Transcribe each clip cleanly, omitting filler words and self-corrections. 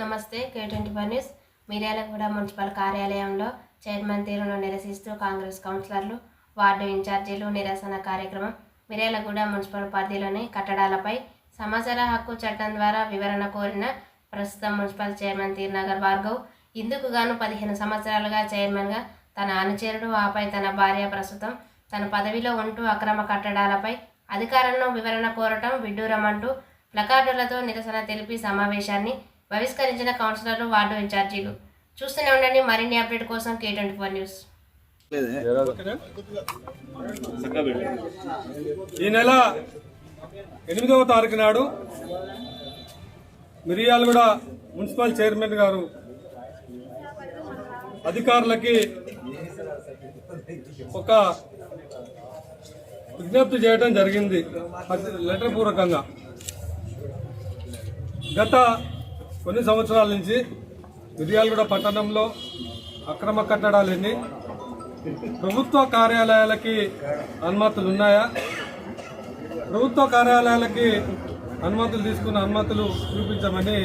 నమస్తే. K24 news. Miryalaguda municipal కార్యాలయంలో chairman తీరును నిరసిస్తూ కాంగ్రెస్ కౌన్సిలర్లు, వార్డు ఇన్ఛార్జీలు నిరసన కార్యక్రమం. మిర్యాలగూడ మున్సిపల్ పరిధిలోని కట్టడాలపై సమాచార హక్కు చట్టం ద్వారా వివరణ కోరిన ప్రస్తుతం మున్సిపల్ చైర్మన్ తీర్నగర్ భార్గవ్ ఇందుకు గాను 15 సంవత్సరాలుగా చైర్మన్గా తన అనుచరుడు, ఆపై తన భార్య ప్రస్తుతం తన పదవిలో ఉంటూ అక్రమ కట్టడాలపై అధికారులను వివరణ కోరటం విడ్డూరమంటూ ప్లకార్డులతో నిరసన తెలిపి సమావేశాన్ని బహిష్కరించిన కౌన్సిలర్లు, వార్డు ఇన్ఛార్జీలు. చూస్తూనే ఉండండి మరిన్ని అప్డేట్ కోసం K24 న్యూస్. ఈ నెల 8వ తారీఖు నాడు మిర్యాలగూడ మున్సిపల్ చైర్మన్ గారు అధికారులకి ఒక విజ్ఞప్తి చేయడం జరిగింది లెటర్ పూర్వకంగా. గత కొన్ని సంవత్సరాల నుంచి మిర్యాలగూడ పట్టణంలో అక్రమ కట్టడాలన్నీ ప్రభుత్వ కార్యాలయాలకి అనుమతులు ఉన్నాయా, ప్రభుత్వ కార్యాలయాలకి అనుమతులు తీసుకున్న అనుమతులు చూపించమని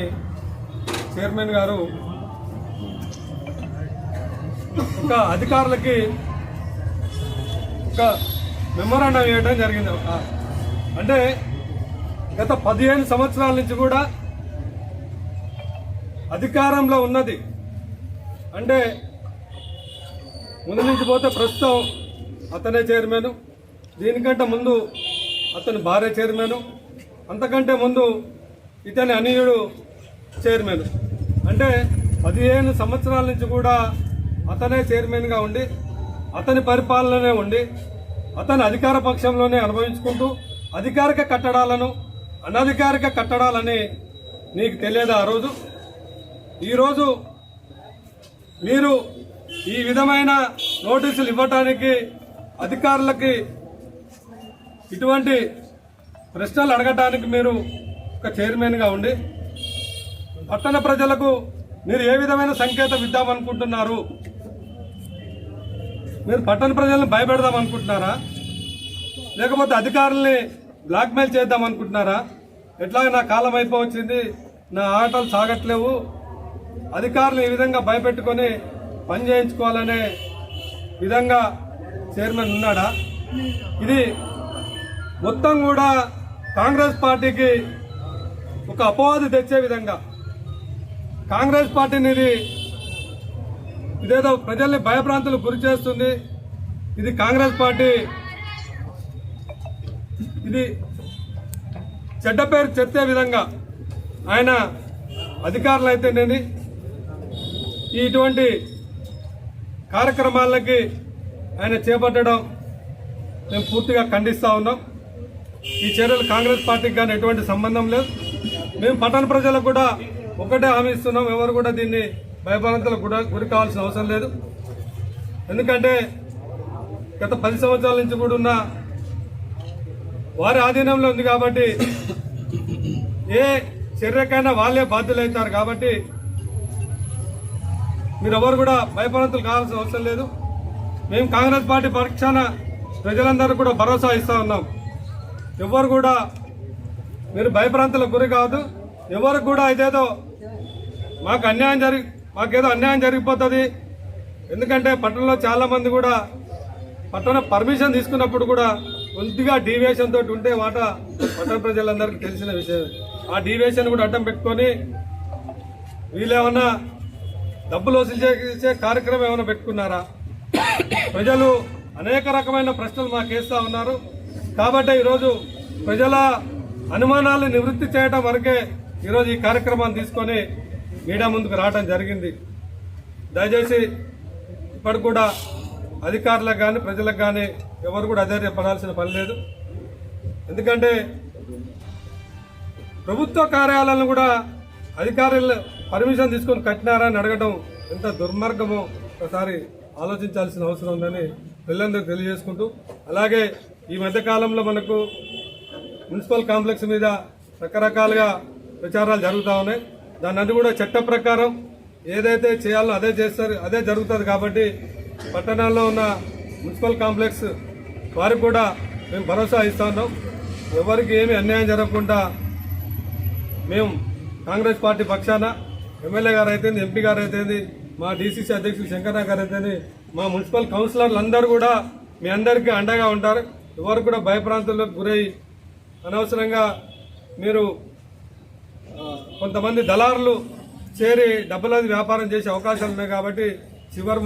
చైర్మన్ గారు ఒక అధికారులకి ఒక మెమోరాండం ఇవ్వడం జరిగింది. అంటే గత 15 సంవత్సరాల నుంచి కూడా అధికారంలో ఉన్నది, అంటే ముందు నుంచి పోతే ప్రస్తుతం అతనే చైర్మన్, దీనికంటే ముందు అతని భార్య చైర్మన్, అంతకంటే ముందు ఇతని అనీయుడు చైర్మన్. అంటే 15 సంవత్సరాల నుంచి కూడా అతనే చైర్మన్గా ఉండి, అతని పరిపాలననే ఉండి, అతని అధికార పక్షంలోనే అనుభవించుకుంటూ అధికారిక కట్టడాలను, అనధికారిక కట్టడాలని నీకు తెలియదా? ఆ రోజు ఈరోజు మీరు ఈ విధమైన నోటీసులు ఇవ్వటానికి, అధికారులకి ఇటువంటి ప్రశ్నలు అడగటానికి మీరు ఒక చైర్మన్గా ఉండి పట్టణ ప్రజలకు మీరు ఏ విధమైన సంకేతం ఇద్దామనుకుంటున్నారు? మీరు పట్టణ ప్రజలను భయపెడదాం అనుకుంటున్నారా, లేకపోతే అధికారుల్ని బ్లాక్మెయిల్ చేద్దాం అనుకుంటున్నారా? ఎట్లాగ నా కాలం అయిపోవచ్చింది, నా ఆటలు సాగట్లేవు, అధికారులు ఈ విధంగా భయపెట్టుకొని పని చేయించుకోవాలనే విధంగా చైర్మన్ ఉన్నాడా? ఇది మొత్తం కూడా కాంగ్రెస్ పార్టీకి ఒక అపవాదు తెచ్చే విధంగా, కాంగ్రెస్ పార్టీని ఇదేదో ప్రజల్ని భయభ్రాంతులకు గురి చేస్తుంది. ఇది కాంగ్రెస్ పార్టీ, ఇది చెడ్డ పేరు చెప్తే విధంగా ఆయన అధికారులు అయితేనేది ఇటువంటి కార్యక్రమాలకి ఆయన చేపట్టడం మేము పూర్తిగా ఖండిస్తూ ఉన్నాం. ఈ చర్యలు కాంగ్రెస్ పార్టీకి కానీ ఎటువంటి సంబంధం లేదు. మేము పట్టణ ప్రజలకు కూడా ఒకటే హామీ ఇస్తున్నాం, ఎవరు కూడా దీన్ని భయభ్రాంతులకు కూడా గురి కావాల్సిన అవసరం లేదు. ఎందుకంటే గత 10 సంవత్సరాల నుంచి కూడా ఉన్న వారి ఆధీనంలో ఉంది కాబట్టి ఏ చర్యకైనా వాళ్ళే బాధ్యులవుతారు. కాబట్టి మీరెవరు కూడా భయభ్రాంతులు కావాల్సిన అవసరం లేదు. మేము కాంగ్రెస్ పార్టీ పక్షాన ప్రజలందరూ కూడా భరోసా ఇస్తా ఉన్నాం. ఎవరు కూడా మీరు భయభ్రాంతులకు గురి కావద్దు. ఎవరికి కూడా ఇదేదో మాకేదో అన్యాయం జరిగిపోతుంది. ఎందుకంటే పట్టణంలో చాలా మంది కూడా పట్టణ పర్మిషన్ తీసుకున్నప్పుడు కూడా కొద్దిగా డీవియేషన్ తోటి ఉంటే పట్టణ ప్రజలందరికీ తెలిసిన విషయం. ఆ డీవియేషన్ కూడా అడ్డం పెట్టుకొని వీళ్ళేమన్నా డబ్బులు వసూలు చేసే కార్యక్రమం ఏమైనా పెట్టుకున్నారా? ప్రజలు అనేక రకమైన ప్రశ్నలు మాకు వేస్తూ ఉన్నారు. కాబట్టి ఈరోజు ప్రజల అనుమానాలను నివృత్తి చేయడం వరకే ఈరోజు ఈ కార్యక్రమాన్ని తీసుకొని మీడియా ముందుకు రావడం జరిగింది. దయచేసి ఇప్పటికి కూడా అధికారులకు కానీ ప్రజలకు కానీ ఎవరు కూడా అధైర్యపడాల్సిన పని లేదు. ఎందుకంటే ప్రభుత్వ కార్యాలయాలను కూడా అధికారులు పర్మిషన్ తీసుకొని కట్టినారని అడగడం ఎంత దుర్మార్గమో ఒకసారి ఆలోచించాల్సిన అవసరం ఉందని పిల్లలందరికీ తెలియజేసుకుంటూ, అలాగే ఈ మధ్యకాలంలో మనకు మున్సిపల్ కాంప్లెక్స్ మీద రకరకాలుగా ప్రచారాలు జరుగుతూ ఉన్నాయి. దాన్ని అది కూడా చట్ట ప్రకారం ఏదైతే చేయాలో అదే చేస్తారు, అదే జరుగుతుంది. కాబట్టి పట్టణాల్లో ఉన్న మున్సిపల్ కాంప్లెక్స్ వారికి కూడా మేము భరోసా ఇస్తా ఉన్నాం. ఎవరికి ఏమీ అన్యాయం జరగకుండా మేము కాంగ్రెస్ పార్టీ పక్షాన ఎమ్మెల్యే గారు అయితే ఎంపీ గారు అయితే మా డీసీసీ అధ్యక్షులు శంకరన్న గారు అయితే మా మున్సిపల్ కౌన్సిలర్లు అందరూ కూడా మీ అందరికీ అండగా ఉంటారు. ఎవరు కూడా భయప్రాంతులకు గురై అనవసరంగా మీరు కొంతమంది దళారులు చేరి డబ్బులది వ్యాపారం చేసే అవకాశాలు ఉన్నాయి. కాబట్టి చివరి